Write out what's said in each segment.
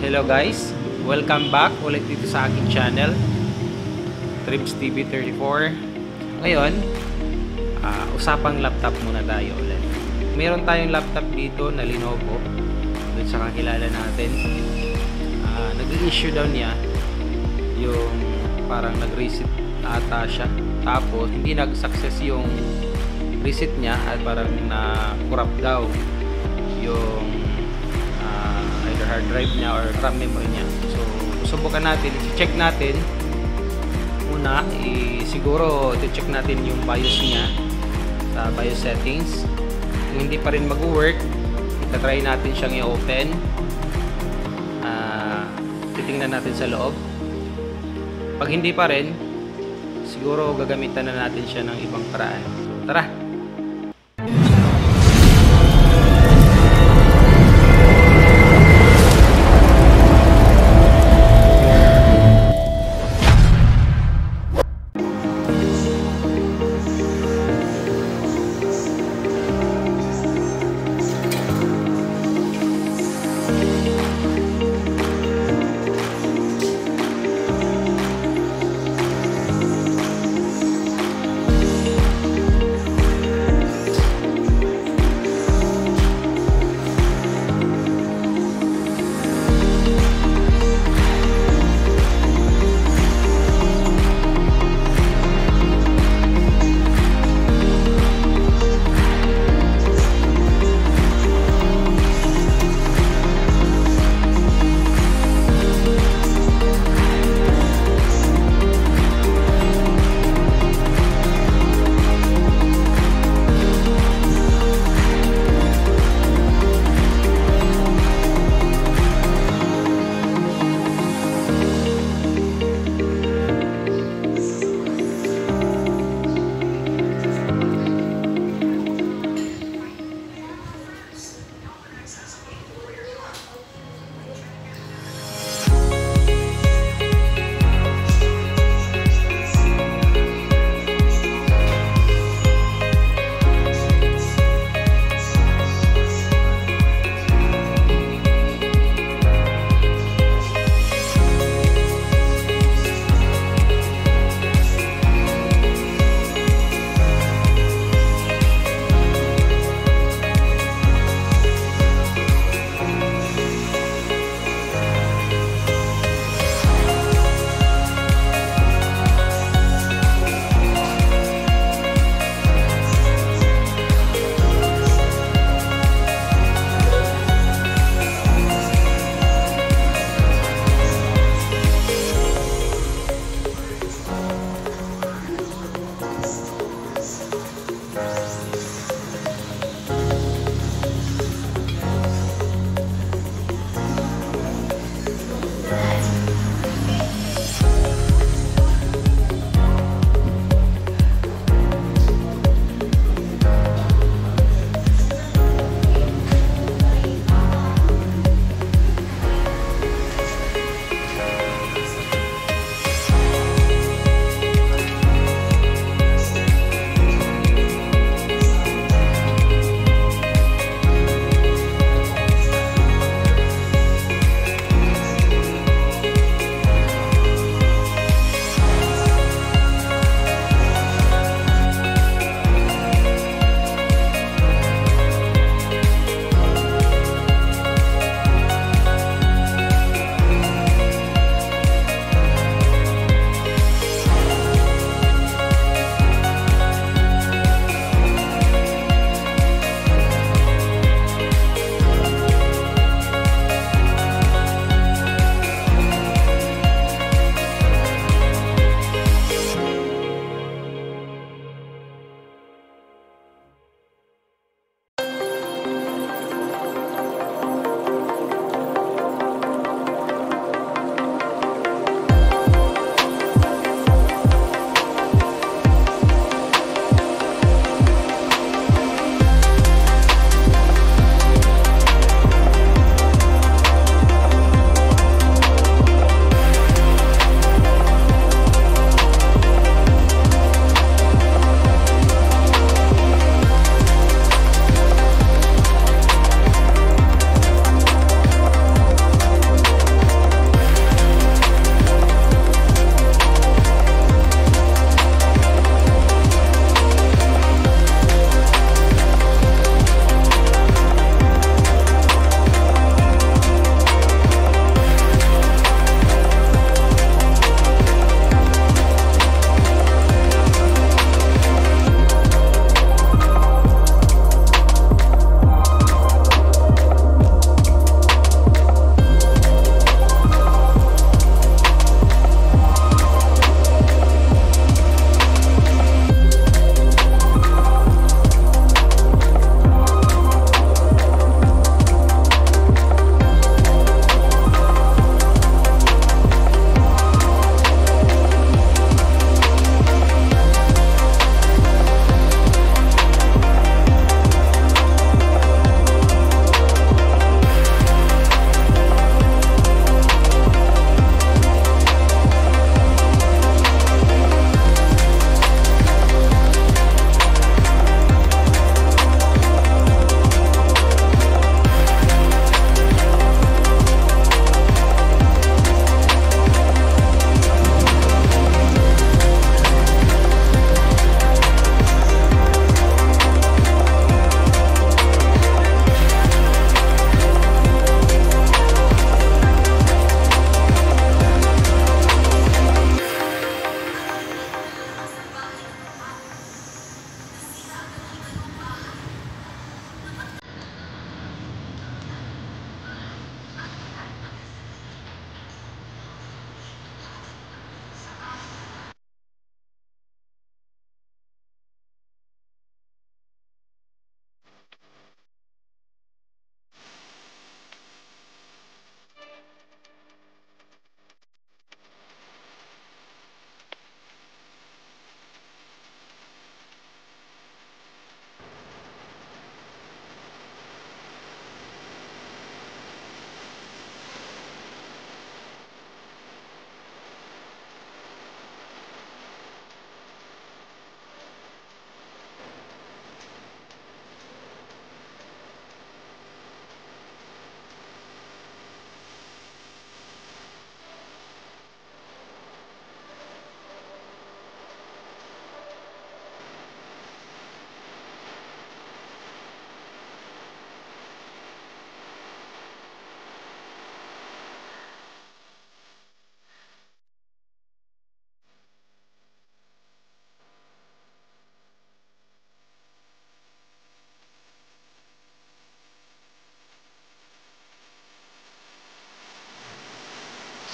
Hello guys, welcome back ulit dito sa aking channel Trips TV 34. Ngayon, usapang laptop muna tayo ulit. Meron tayong laptop dito na Lenovo dun sa kakilala natin. Nag-issue daw niya yung parang nag-reset ata siya, tapos hindi nag-success yung reset niya at parang na-corrupt daw yung either hard drive niya or RAM memory niya. So susubukan natin, i-check natin muna, siguro i-check natin yung BIOS niya sa BIOS settings. Kung hindi pa rin mag-work, itatry natin siyang i-open, titingnan natin sa loob. Pag hindi pa rin, siguro gagamitan na natin siya ng ibang paraan. So, tara!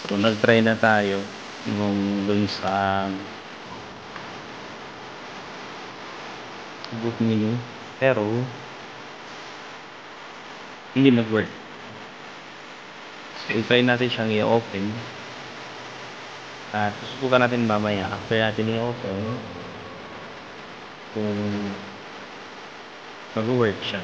So, nag-try na tayo nung dun sa book menu, pero hindi nag-work. So, i-try natin siyang i-open. At susubukan natin mamaya after natin i-open kung mag-work siya.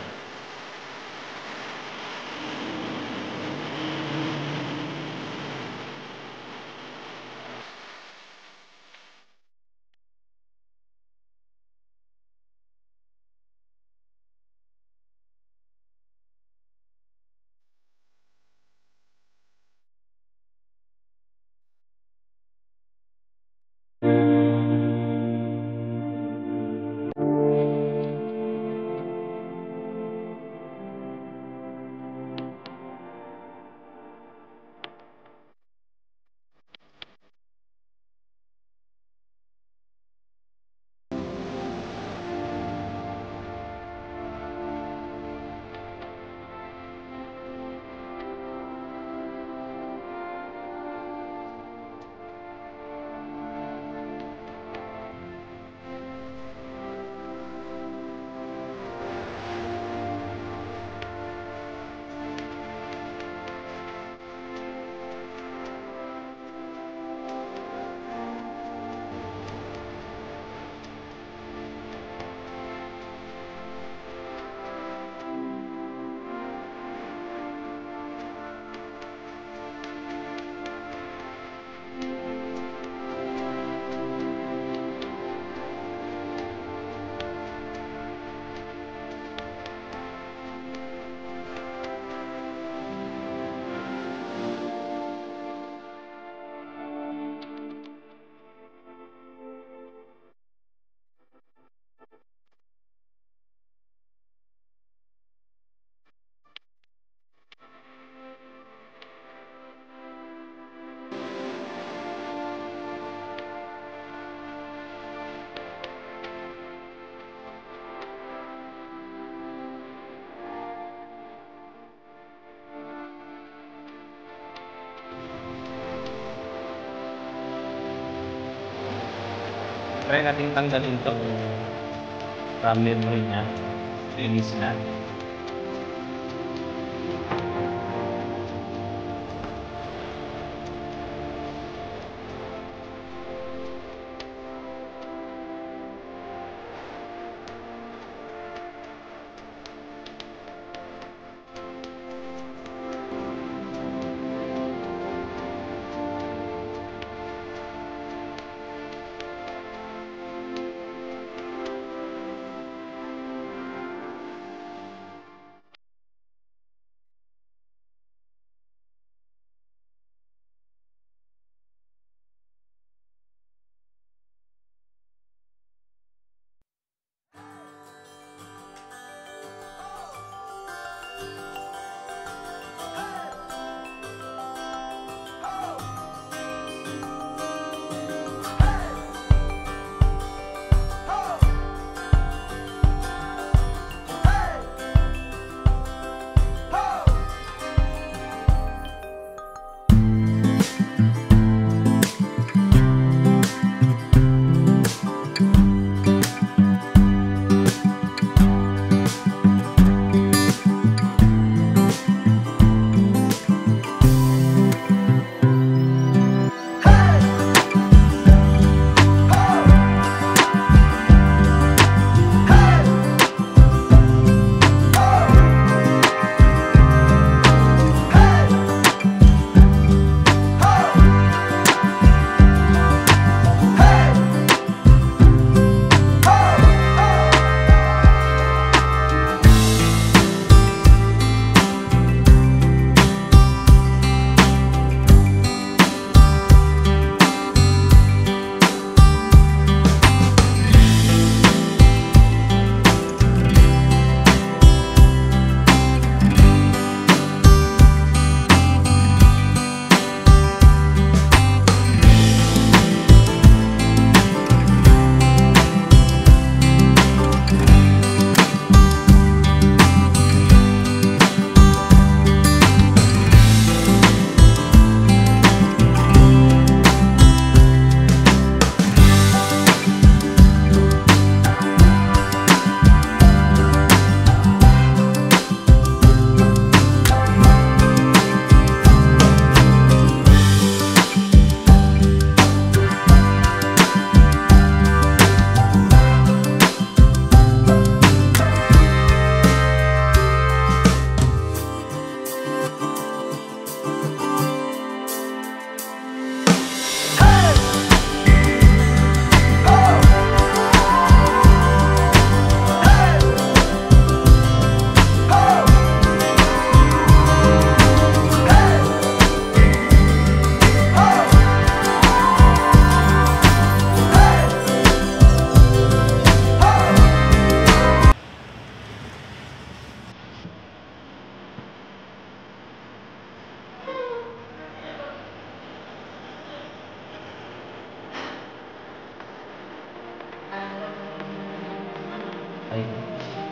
Try natin tanggalin itong RAM memory niya. Release natin.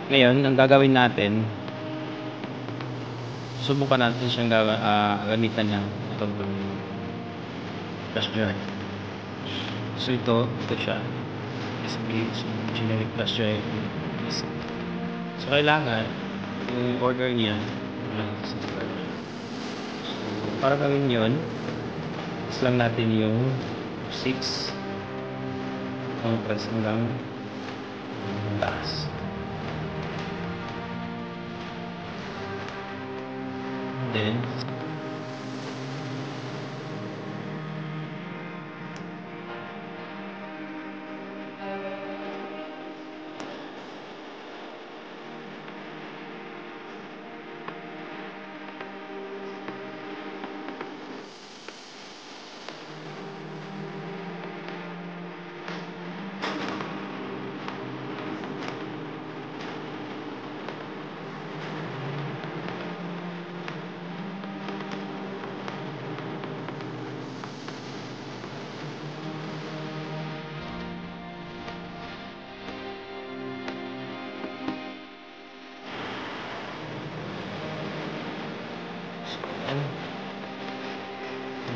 Ngayon, ang gagawin natin, subukan natin siyang gamitan ng itong flash drive. So ito siya. Generic flash drive. So kailangan i-order niya. So para gawin yun, press lang natin yung 6 ang press hanggang taas. Then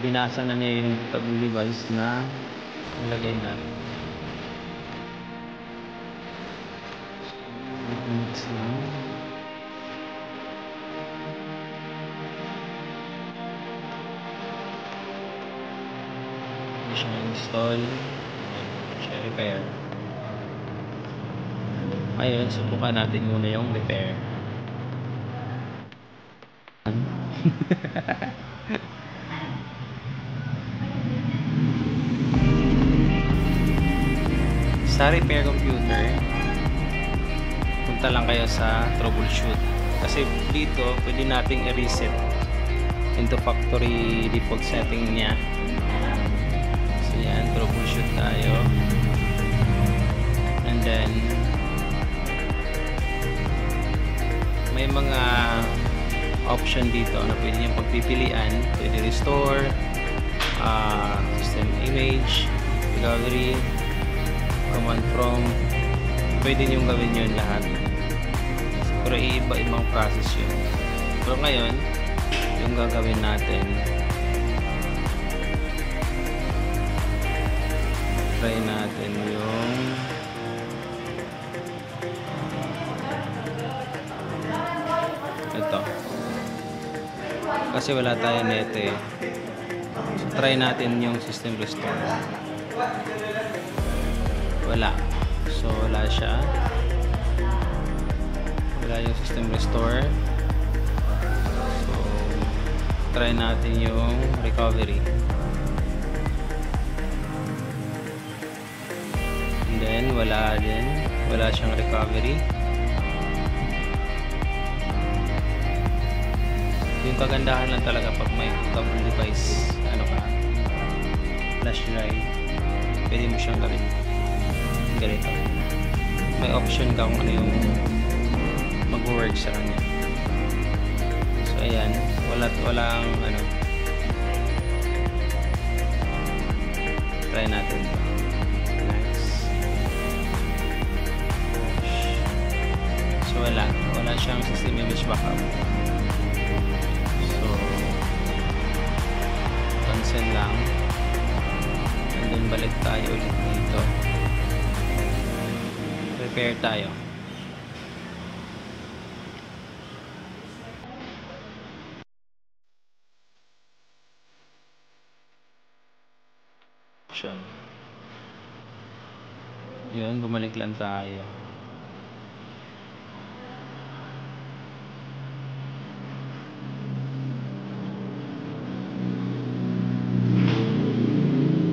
binasa na niya yung portable device na nilagay natin. Hindi siya install, siya repair. Ngayon, subukan natin muna yung repair. Sa repair computer, punta lang kayo sa troubleshoot. Kasi dito, pwede nating i-reset into factory default setting niya. So yan, troubleshoot tayo. And then, may mga option dito na pwede niyong pagpipilian. Pwede restore, system image, recovery, command prompt, pwede niyong gawin yun lahat, pero iba-ibang process yun. Pero ngayon, yung gagawin natin, try natin yung ito, kasi wala tayo net eh. So try natin yung system restore. Wala. So wala siya. Wala yung system restore. So try natin yung recovery. And then wala din. Wala siyang recovery. Yung kagandahan lang talaga pag may portable device, ano ka, flash drive, pwede mo siyang gawin ganito. May option ka kung ano yung mag-work sa kanya. So ayan, walang ano. Try natin. Nice. So wala siyang system image backup. So cancel lang. And then balik tayo ulit dito. Repair tayo. Yun, bumalik lang tayo.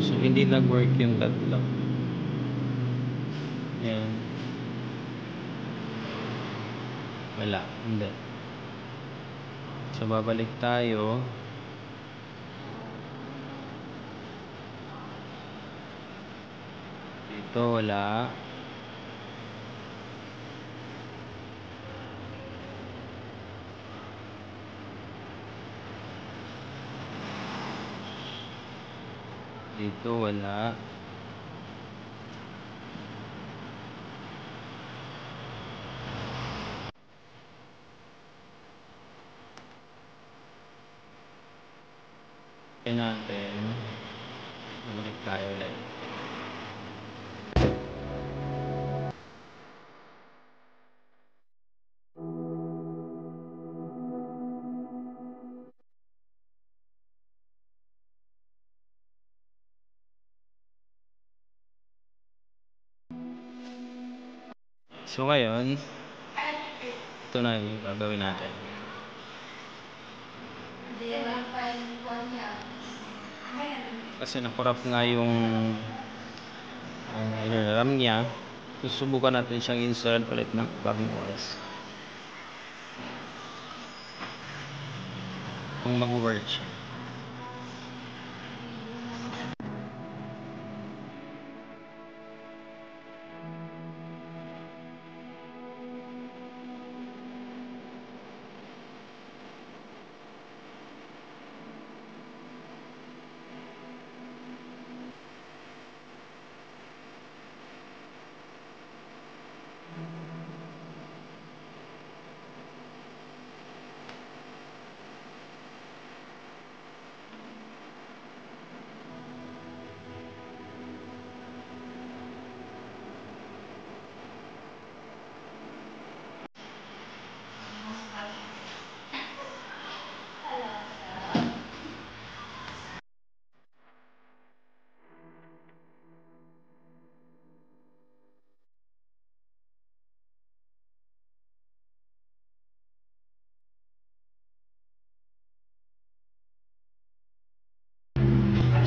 So hindi nag-work yung tatlo. Yan. Wala, hindi. So babalik tayo. Dito wala. Dito wala. natin. Bumalik tayo ulit. So ngayon, ito na yung gagawin natin. Kasi nakurap nga yung RAM niya. Susubukan natin siyang install ulit ng bagong OS. Kung mag-work siya.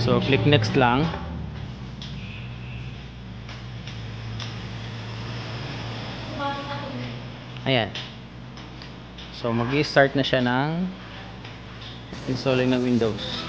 So click next lang. Ayan. So mag-i-start na siya ng installing ng Windows.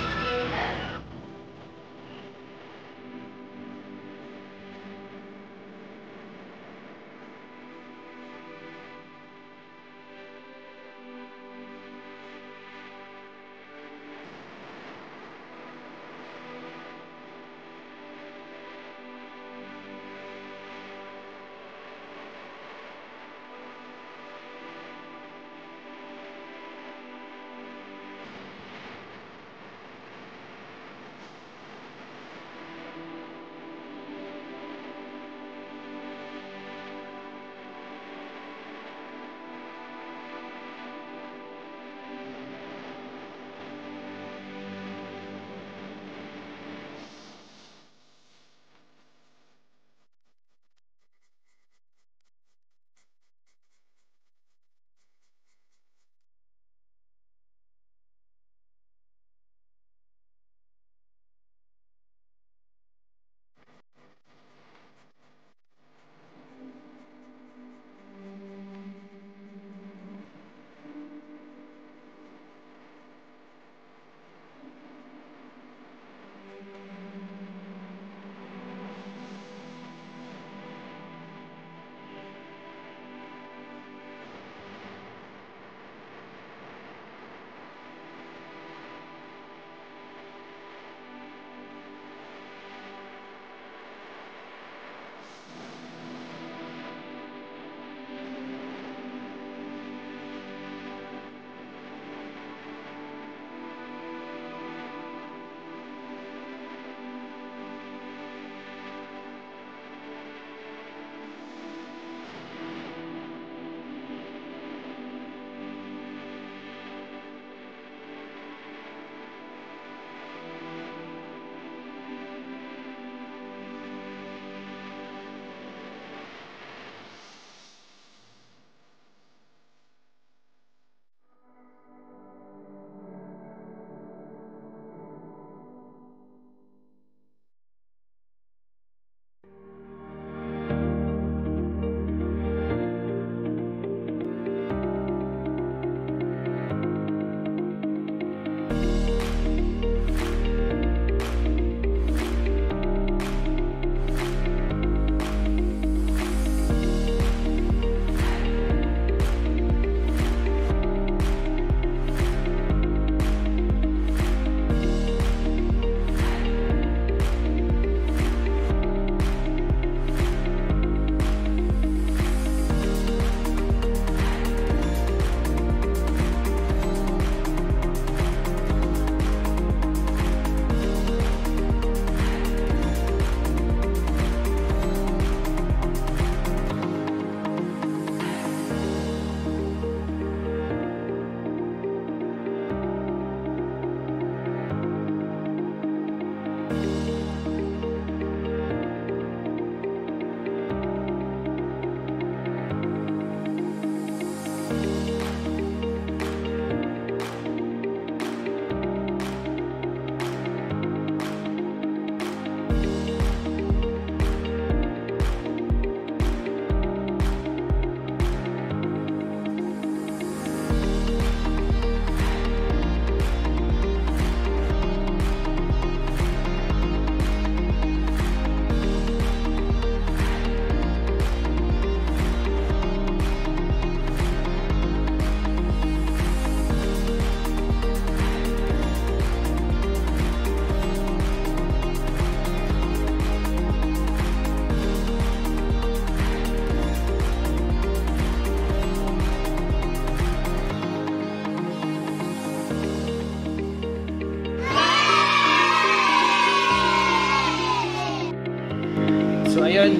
ayun.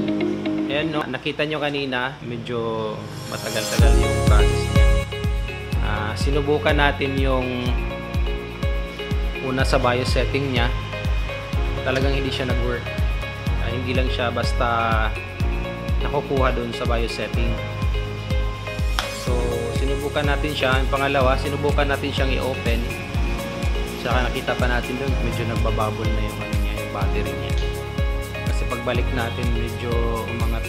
Ayan, no? Nakita nyo kanina, medyo matagal-tagal yung process niya. Sinubukan natin yung una sa BIOS setting niya. Talagang hindi siya nag-work. Hindi lang siya basta nakukuha doon sa BIOS setting. So, sinubukan natin siya. Yung pangalawa, sinubukan natin siyang i-open. Saka nakita pa natin doon, medyo nagbabubble na yung, yung battery niya. Kasi pagbalik natin, medyo umangat.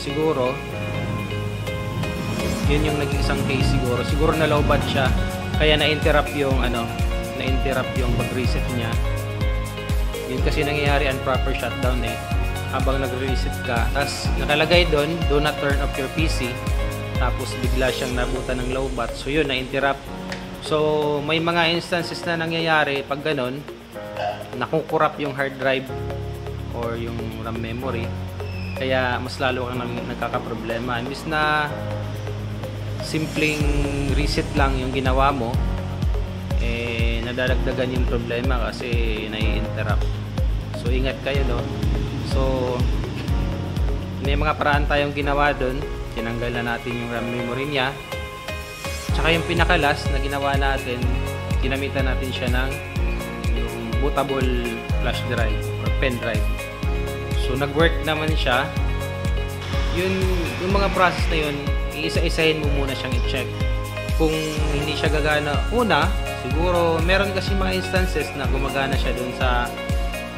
Siguro, yun yung naging isang case siguro. Siguro na low bat siya. Kaya na-interrupt yung na-interrupt yung pag-reset niya. Yun kasi nangyayari improper shutdown habang nagre-reset ka. Tapos nakalagay doon, do not turn off your PC. Tapos bigla siyang nabutan ng low bat. So yun, na-interrupt. So may mga instances na nangyayari pag ganun, nakukurap yung hard drive or yung RAM memory. Kaya mas lalo kang nagkakaproblema. Imbis na simpleng reset lang yung ginawa mo, nadadagdagan yung problema kasi nai-interrupt. So ingat kayo doon. So may mga paraan tayong ginawa doon. Tinanggal na natin yung RAM memory niya. Tsaka yung pinakalas na ginawa natin, ginamitan natin siya ng yung bootable flash drive or pen drive. So nag-work naman siya. Yung mga process na yun, iisa-isahin mo muna siyang i-check. Kung hindi siya gagana una, siguro meron kasi mga instances na gumagana siya dun sa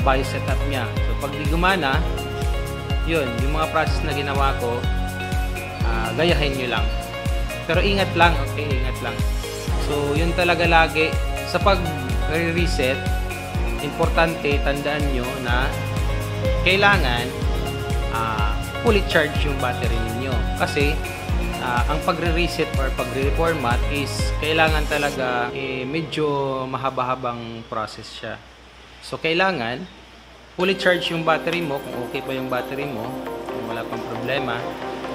BIOS setup niya. So pag di gumana, yun, yung mga process na ginawa ko, gayahin nyo lang. Pero ingat lang, okay? Ingat lang. So yun talaga lagi. Sa pag-reset, importante, tandaan nyo na kailangan fully charge yung battery ninyo. Kasi ang pagre-reset or pagre-reformat is kailangan talaga medyo mahaba-habang process siya. So kailangan fully charge yung battery mo. Kung okay pa yung battery mo, kung wala pang problema,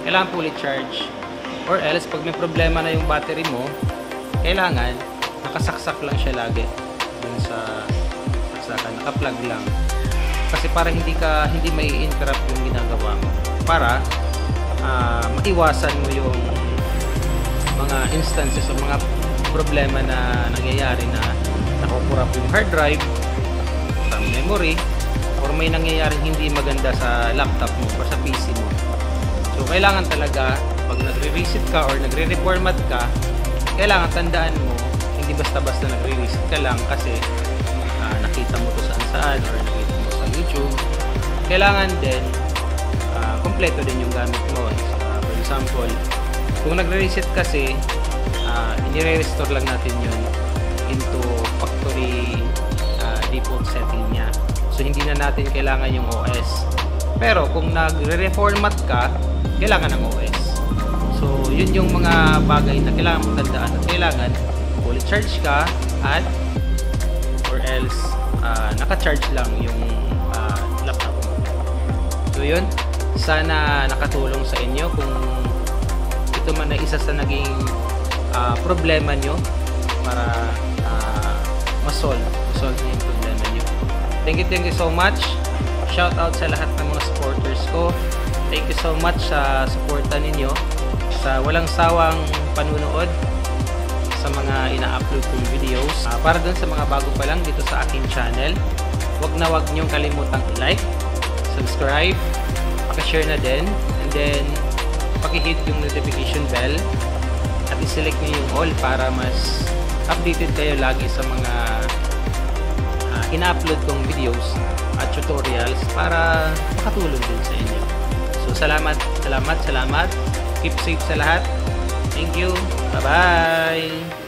kailangan fully charge. Or else pag may problema na yung battery mo, kailangan nakasaksak lang siya lagi dun sa saksakan, naka-plug lang. Kasi para hindi may interrupt yung ginagawa mo, para maiwasan mo yung mga instances o mga problema na nangyayari na nakukurap yung hard drive, RAM memory, or may nangyayaring hindi maganda sa laptop mo or sa PC mo. So kailangan talaga pag nagre-reset ka or nagre-reformat ka, kailangan tandaan mo, hindi basta-basta nagre-reset ka lang kasi nakita mo to saan or nakita mo sa YouTube. Kailangan din kompleto din yung gamit mo. For example, kung nagre-reset kasi, i-restore lang natin yun into factory default setting niya. So hindi na natin kailangan yung OS. Pero kung nagre-reformat ka, kailangan ng OS. So yun yung mga bagay na kailangan mo tandaan. At kailangan fully charge ka at or else naka-charge lang yung laptop mo. So yun, sana nakatulong sa inyo. Kung ito man ay isa sa naging problema nyo para ma-solve niyo yung problema nyo. Thank you so much. Shout out sa lahat ng mga supporters ko. Thank you so much sa suporta ninyo, sa walang sawang panunood sa mga ina-upload kong videos. Para dun sa mga bago pa lang dito sa aking channel, wag nyong kalimutang i-like, subscribe, paki-share na din, and then paki-hit yung notification bell at i-select nyo yung all para mas updated kayo lagi sa mga ina-upload kong videos at tutorials para makatulong din sa inyo. So salamat. Keep safe sa lahat. Thank you. Bye-bye.